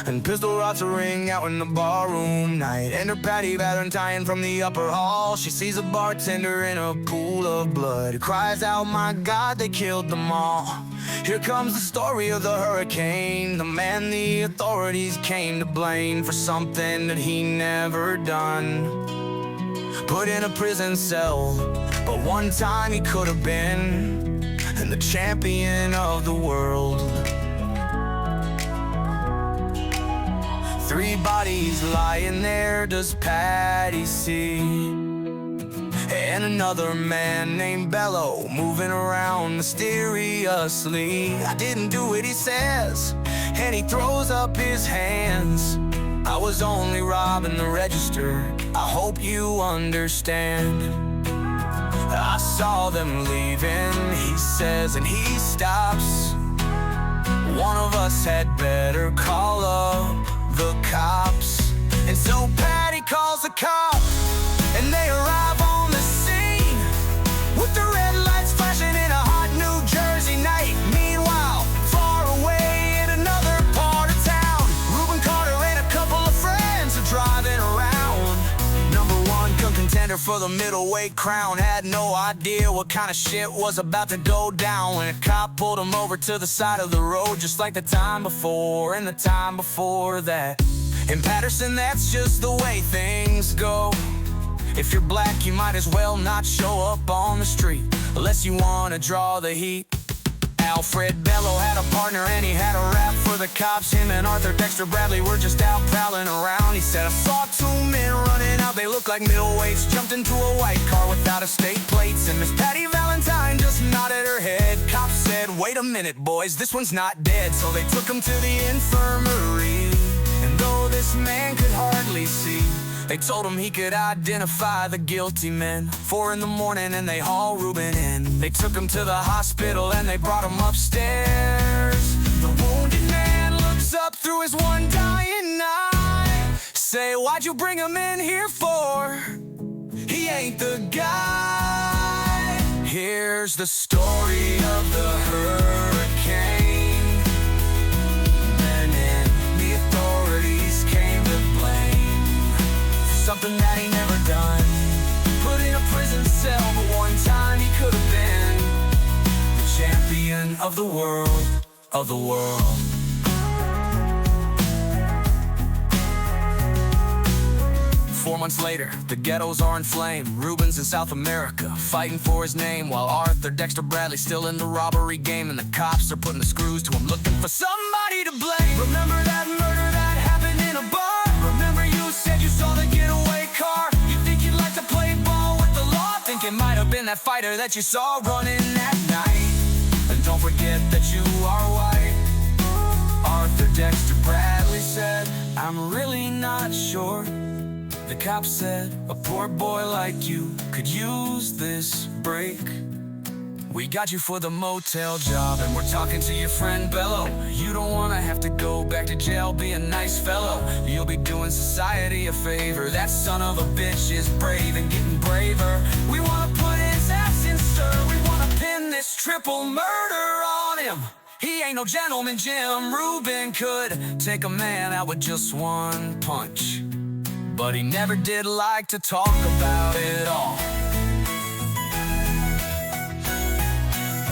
and pistol rods a ring out in the barroom night. Enter Patty Valentine from the upper hall. She sees a bartender in a pool of blood, cries out, "My God, they killed them all." Here comes the story of the hurricane, the man the authorities came to blame for something that he never done. Put in a prison cell, but one time he could have been the champion of the world. 3 bodies lying there does Patty see, and another man named Bello moving around mysteriously. "I didn't do it," he says, and he throws up his hands. "I was only robbing the register, I hope you understand. I saw them leaving," he says, and he stops. "One of us had better call up the cops." And so Patty calls the cops, and they arrive on the scene with the red lights flashing in a hot New Jersey night. Meanwhile, far away in another part of town, Reuben Carter and a couple of friends are driving around. Number 1 gun contender for the middleweight crown had no idea what kind of shit was about to go down when a cop pulled him over to the side of the road, just like the time before and the time before that. In Patterson, that's just the way things go. If you're black, you might as well not show up on the street unless you wanna draw the heat. Alfred Bello had a partner and he had a rap for the cops. Him and Arthur Dexter Bradley were just out prowling around. He said, "I saw 2 men running out, they looked like middleweights, jumped into a white car without a state plates." And Miss Patty Valentine just nodded her head. Cops said, "Wait a minute, boys, this one's not dead." So they took him to the infirmary, and though this man could hardly see, they told him he could identify the guilty men. 4 in the morning and they haul Reuben in. They took him to the hospital and they brought him upstairs. The wounded man looks up through his one dying eye. Say, "Why'd you bring him in here for? He ain't the guy." Here's the story of the hurricane. Men in the authorities came to blame something that he never done. Put in a prison cell, but one time he could have been the champion of the world, of the world. 4 months later, the ghettos are in flame. Reuben's in South America, fighting for his name, while Arthur Dexter Bradley's still in the robbery game, and the cops are putting the screws to him, looking for somebody to blame. Remember that murder that happened in a bar? Remember you said you saw the getaway car? You think you'd like to play ball with the law? Think it might have been that fighter that you saw running that night. And don't forget that you are white. Arthur Dexter Bradley said, "I'm really not sure." The cop said, "A poor boy like you could use this break. We got you for the motel job, and we're talking to your friend Bello. You don't wanna have to go back to jail, be a nice fellow. You'll be doing society a favor. That son of a bitch is brave and getting braver. We wanna put his ass in stir. We wanna pin this triple murder on him. He ain't no gentleman Jim. Reuben could take a man out with just one punch, but he never did like to talk about it all."